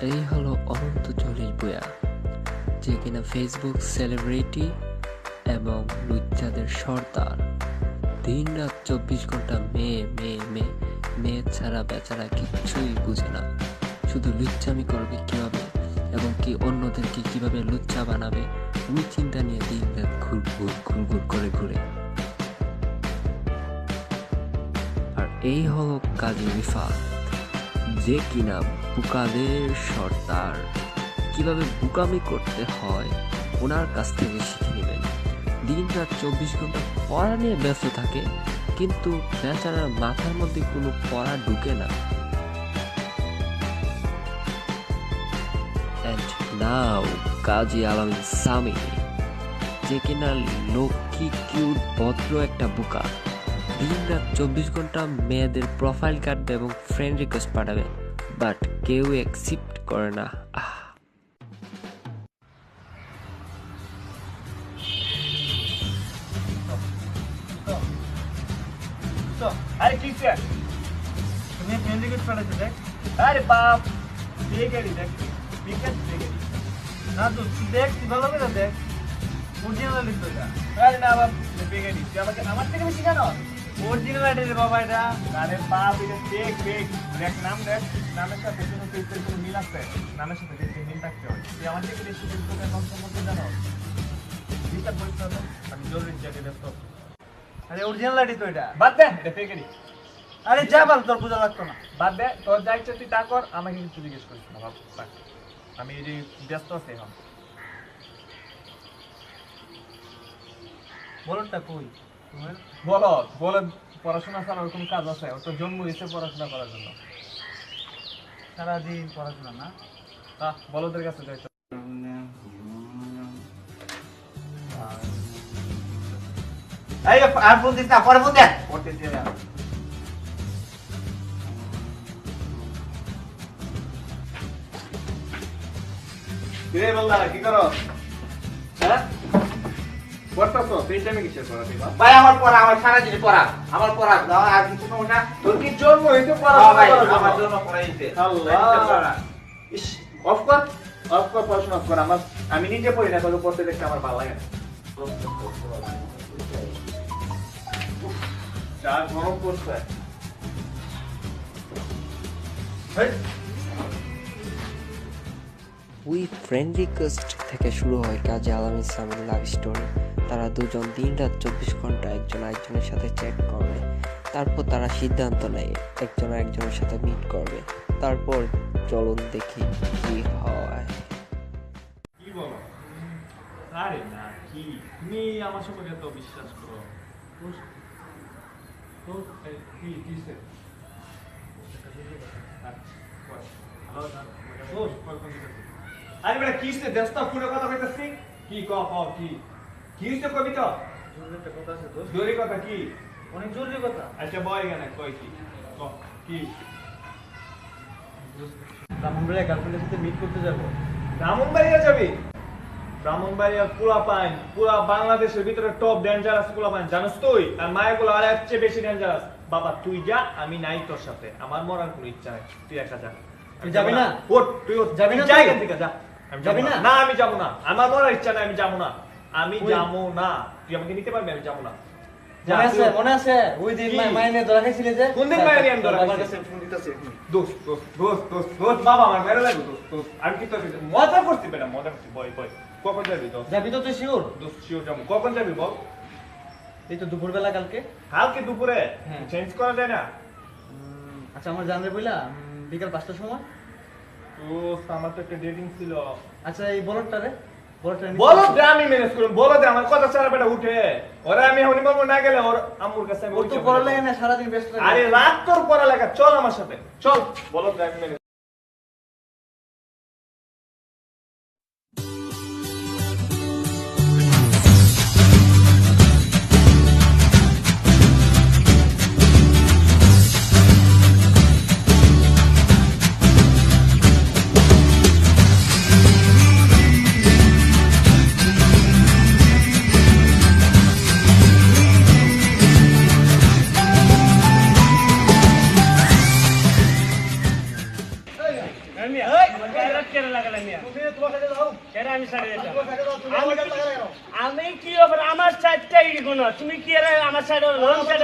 এই হলো অনন্ত চল্লিশ ভূঁইয়া, যে কিনা ফেসবুক সেলিব্রিটি এবং লুচ্চাদের সর্দার। দিন রাত 24 ঘন্টা মেয়ে মেয়ে মেয়ে মেয়ে ছাড়া বেচারা কিচ্ছুই বুঝে না, শুধু লুচ্চামি করবে কিভাবে এবং কি অন্যদেরকে কিভাবে লুচ্চা বানাবে ওই চিন্তা নিয়ে দিন রাত ঘুরঘুর করে ঘুরে। আর এই হলো কাজী রিফাত, যে কিনা বুকাদের সর্দার। কিভাবে বুকামি করতে হয় ওনার কাছ থেকে শিখে নেবেন। দিন রাত 24 ঘন্টা পড়া নিয়ে ব্যস্ত থাকে, কিন্তু বেচারার মাথার মধ্যে কোনো পড়া ঢুকে না। And now কাজী আলামিন সামি, যে কিনা লক্ষ্মী কিউট ভদ্র একটা বুকা। দিন রাত 24 ঘন্টা মেয়েদের প্রোফাইল কাটবে এবং ফ্রেন্ড রিকোয়েস্ট পাঠাবে, বাট কেউ অ্যাকসেপ্ট করে না। अरे ठीक है तुम्हें फ्रेंड रिक्वेस्ट पड़ा देख अरे बाप देख है देख विकेट देख ना तू देख ভালো করে দেখ অরিজিনাল লিখতো যা আরে না বাপ দেখে দিই তুই আমাকে আমার থেকে বেশি জানো অরিজিনাল আইডি রে বাবা এটা আরে বাপ এটা দেখ দেখ দেখ নামের সাথে কোনো পেজের কোনো মিল আছে নামের সাথে যে মিল থাকতে হয় তুই আমার থেকে বেশি তোকে কনফার্ম করতে জানো দিটা বলছ না আমি জরুরি চেক দেখতো আরে অরিজিনাল আইডি তো এটা বাদ দে এটা ফেক আইডি আরে যা বল তোর বুঝা লাগতো না বাদ দে তোর যা ইচ্ছা তুই তা কর আমাকে কিছু জিজ্ঞেস করিস না বাপ আমি এই যে ব্যস্ত আছি এখন বলটা কই তোমার বলো পড়াশোনা ছাড়া আর কোনো কাজ আছে ওর তো জন্ম হয়েছে পড়াশোনা করার জন্য সারাদিন পড়াশোনা না বলদের কাছে যাইতো এই আর ফোন দিস না পরে ফোন দে পড়তে দিয়ে যা কিরে বললা কি করো হ্যাঁ পড়তাছো সেই টাইমে কিসের পড়া দিবা ভাই আমার পড়া আমার সারা দিন পড়া আমার পড়া দাও আর কিছু সমস্যা তোর কি জন্ম হইছে পড়া ভাই আমার জন্য পড়াইতে আল্লাহ ইস অফ কর পড়াশোনা কর আমার আমি নিজে পড়ি না তোকে পড়তে দেখতে আমার ভালো লাগে না যা গরম পড়ছে ওই ফ্রেন্ড রিকোয়েস্ট থেকে শুরু হয় কাজী আলামিন সামির লাভ স্টোরি। তারা দুজন দিন রাত 24 ঘন্টা একজন আরেকজনের সাথে চ্যাট করবে, তারপর তারা সিদ্ধান্ত নেয় একজন আরেকজনের সাথে মিট করবে। তারপর চলুন দেখি কি হয়। কি বলো আরে না কি তুমি আমার সম্পর্কে এত বিশ্বাস করো তো কি কিসে আরে বেটা কিসে দেশটা পুরো কথা কইতাছি কি কি কিসে কবিতা জরুরি কথা আছে দোস্ত জরুরি কথা কি অনেক জরুরি কথা আচ্ছা বয় গানা কই কি ব্রাহ্মণবাড়িয়া গার্লফ্রেন্ডের সাথে মিট করতে যাব ব্রাহ্মণবাড়িয়া যাবি ব্রাহ্মণবাড়িয়া পুরা বাংলাদেশের ভিতরে টপ ডেঞ্জারাস পোলাপাইন জানোস তুই আর মায়াগুলো আর এর চেয়ে বেশি ডেঞ্জারাস বাবা তুই যা আমি নাই তোর সাথে আমার মরার কোনো ইচ্ছা নাই তুই একা যা তুই যাবি না ওঠ তুই ওঠ যাবি না জায়গা থেকে যা আমি যাবি না না আমি যাব না আমার মরার ইচ্ছা নাই আমি যাব না তুই আমাকে নিতে পারবি আমি যাব না মনে আছে ওই দিন মাইনে ধরা খাইছিলে যে কোন দিন মাইনে আমি ধরা আমার কাছে ফোন দিতেছে দোস্ত বাবা আমার মেরে লাগবে দোস্ত আমি কি তোর মজা করতে বেটা মজা করতে বয় কখন যাবি তো তুই শিওর দোস্ত শিওর যাবো কখন যাবি বল এই তো দুপুরবেলা কালকে দুপুরে চেঞ্জ করা যায় না আচ্ছা আমার জানলে বইলা বিকাল 5টার সময় দোস্ত আমার তো একটা ডেটিং ছিল আচ্ছা এই বলটা বলো আমি ম্যানেজ করব বলো দে আমার কথা ছাড়া বেটা উঠে ওরে আমি হনি বলবো না গেলে ওর আম্মুর কাছে ও তো পড়ালেখা না সারা দিন ব্যস্ত থাকে আরে রাত তোর পড়ালেখা চল আমার সাথে চল বলো দে আমি ম্যানেজ আমি কি আমার সাইডটাই কোন তুমি কি আমার সাইড রং সাইড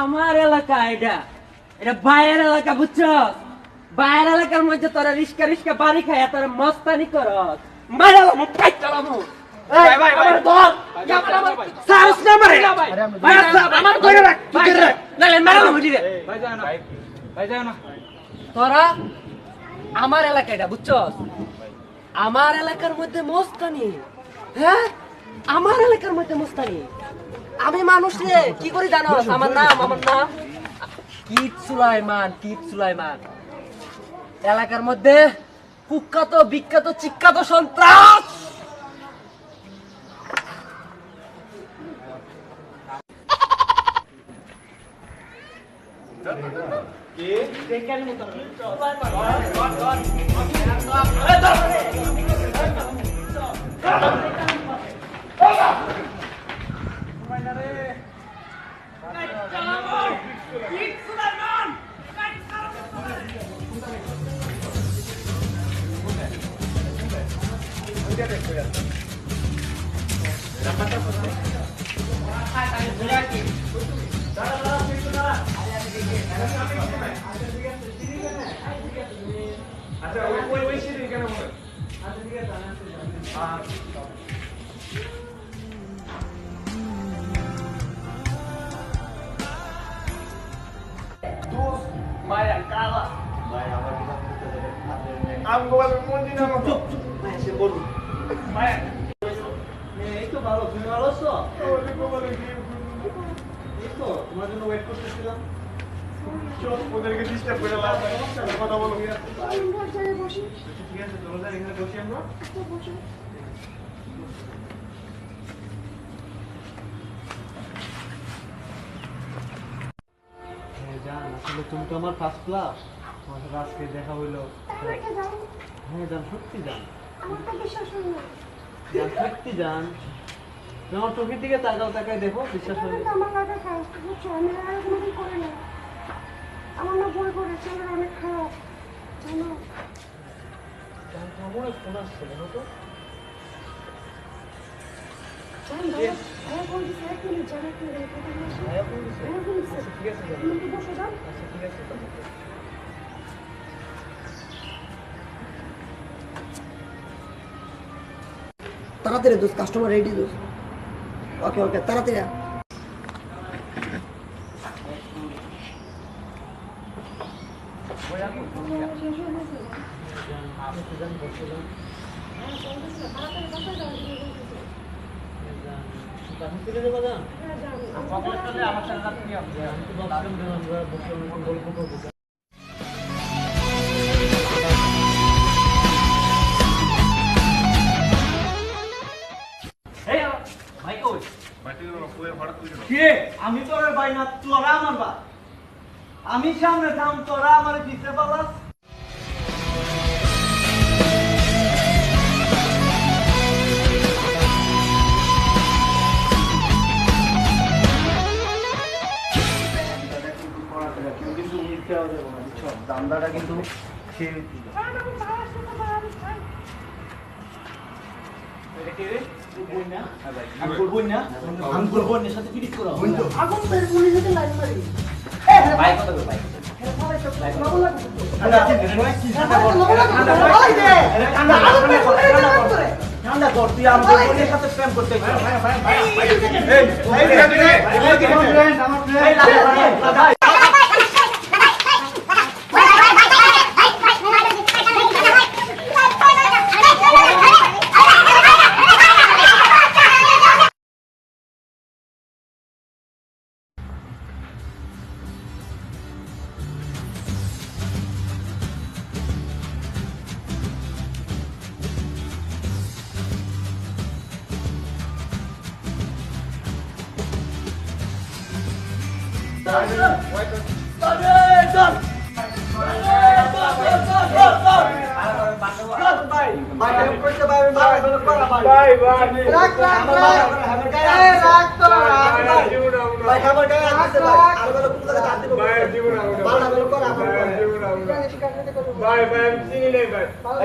আমার এলাকা এটা এটা বাইরের এলাকা বুঝছো বাইরের এলাকার মধ্যে তোরা রিস্কা রিস্কা বাড়ি খায় তোরা মস্তানি করস মারালাম পাই চালামু আমার ধর সাহস না মারে আমার ধরে রাখ নালে মারালাম বুঝি রে তোরা আমার এলাকা এটা বুঝছস আমার এলাকার মধ্যে মস্তানি হ্যাঁ আমার এলাকার মধ্যে মস্তানি আমি মানুষ রে কি করি জানো আমার নাম কিট সুলাইমান এলাকার মধ্যে কুখ্যাত বিখ্যাত চিখ্যাত সন্ত্রাস আচ্ছা ওই সিঁড়ি কেন মনে মায়া কালা আমগোল মন্দির নাম চুপ সে বলুন মায়া এই তো ভালো তুমি ভালো আছো এই তো তোমার জন্য ওয়েট করতেছিলাম চল ওদেরকে ডিস্টার্ব করে লাভ নাই কথা বলো বসি ঠিক আছে তোমরা এখানে বসি আমরা বসি আসলে তুমি তো আমার ফার্স্ট ক্লাস তোমার সাথে আজকে দেখা হইলো হ্যাঁ জান সত্যি জান সত্যি জান আমার চোখের দিকে তাকায় দেখো বিশ্বাস হবে আমার না বই পড়েছে আমার অনেক খারাপ জানো কেমন ফোন আসছে জানো তো তাড়াতাড়ি দোস্ত কাস্টমার রেডি দোস্ত ওকে ওকে তাড়াতাড়ি আমি তোর ভাই না তোরা আমার বা আমি সামনে থাম তোরা আমার পিছে পালাস দামদাটা কিন্তু আগুন বের করে যেতে লাইন মারি ভাই কত ভাই ঠান্ডা কর, তুই আমাদের বোনের সাথে প্রেম করতে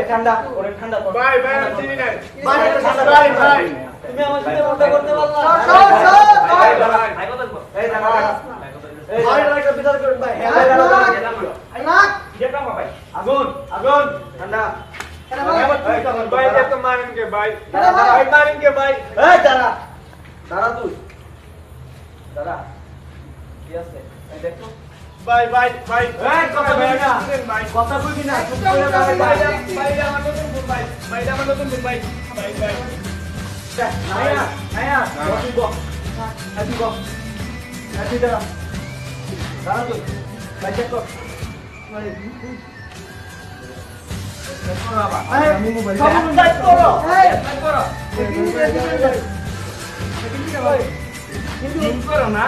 ঠান্ডা ওরে ঠান্ডা কর ভাই ভাই আমি চিনি নাই ভাই ভাই ভাই তুমি আমার সাথে মজা করতে পারলা ভাই ভাই ভাই কথা বল এই দাঁড়া এই ভাই একটা বিচার করুন ভাই রাখ যেটা ভাই আগুন আগুন ঠান্ডা ভাই দেখো মারেন কে ভাই ভাই মারেন কে ভাই এই দাঁড়া দাঁড়া তুই দাঁড়া কি আছে এই দেখো ভাই ভাই ভাই এই কথা বলবি না ভাই কথা কইবি না চুপ করে ভাই ভাই আমার নতুন ফোন ভাই ভাই আমার নতুন ফোন ভাই ভাই ভাই নায়া নায়া তুই গো তুই গো তুই দাঁড়া দাঁড়া তুই ভাই চেক কর আমি মোবাইল টাইপ করো এই টাইপ করো সেটিং করো না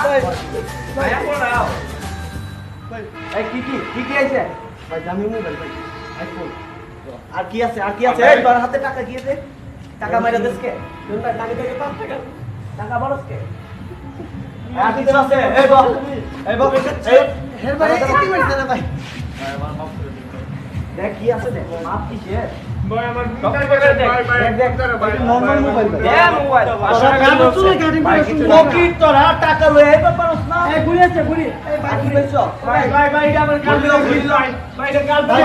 ভাইয়া পড়াও এই কি আছে ভাই দামি মোবাইল ভাই আইফোন আর কি আছে এই তোর হাতে টাকা কি আছে টাকা মাইরা দেসকে তোর টাকা থেকে 5 টাকা টাকা বলসকে আর কি আছে এই বাপ এই হের ভাই কি মাইছে না ভাই দেখ কি আছে দেখ মাপ কিসে ভাই আমার দেখ নরমাল মোবাইল এ মোবাইল কাম চলে কাটিং করে পকেট তোরা টাকা লয়ে আইবা পারছ না এই ঘুরে আছে ঘুরে এই ভাই কি বলছো ভাই এটা আমার কাল ভাই এটা কাল ভাই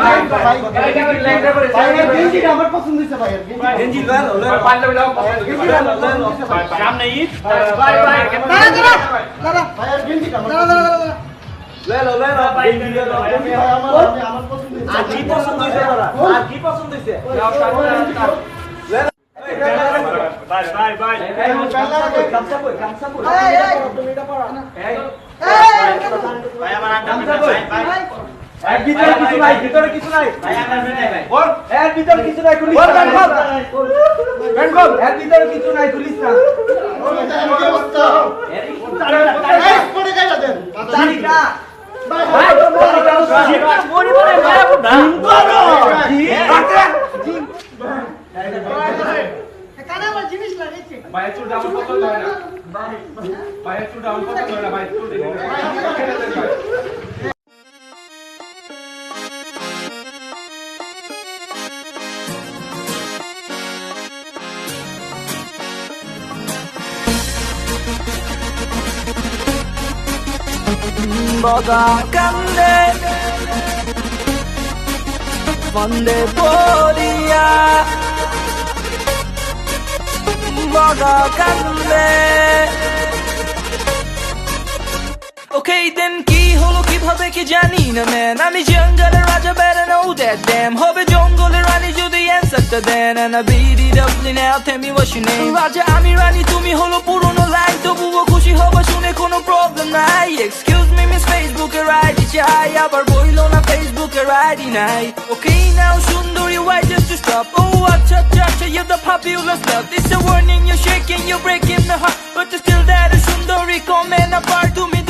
এটা আমার লেট করে ভাই গেঞ্জি আমার পছন্দ হইছে ভাই গেঞ্জি লয়ে পাল্লা লাও গেঞ্জি লয়ে সামনে ঈদ ভাই দাঁড়া ভাই গেঞ্জি দাঁড়া লয়ে ভাই আমার পছন্দ হইছে আর কি পছন্দ হইছে তোরা আর কি পছন্দ হইছে ভাই গামছা কই এই তুমি এটা পড়া এই ভাই আমার গামছা কই ভাই ভিতরে কিছু নাই ভাই আমার নাই ভাই বল এর ভিতরে কিছু নাই খুলিস বল গান বল এর ভিতরে কিছু নাই খুলিস না কি অবস্থা এই পড়ে গেল দেন তারিকা ভাই মরি মরে মারবো না কানে আমার জিনিস লাগাইছে ভাই একটু ডাউন পছন্দ হয় না ভাই একটু ডাউন পছন্দ হয় না ভাই একটু Boga kande Vande Poria Boga kande Okay then ki holo kibhabe ki jani na man Ami jungle raja better know that damn Hobe jungle rani jodi answer to then And I beat it up now tell me what's your name Raja ami rani tumi holo purono line Tobuo khushi hoba shune kono problem nai Excuse me miss Facebook এর ID চাই আবার বইলো না Facebook এর ID নাই Okay now sundari why just to stop Oh acha acha you're the popular stuff It's a warning you're shaking you're breaking the heart But still that is sundari comment apart to me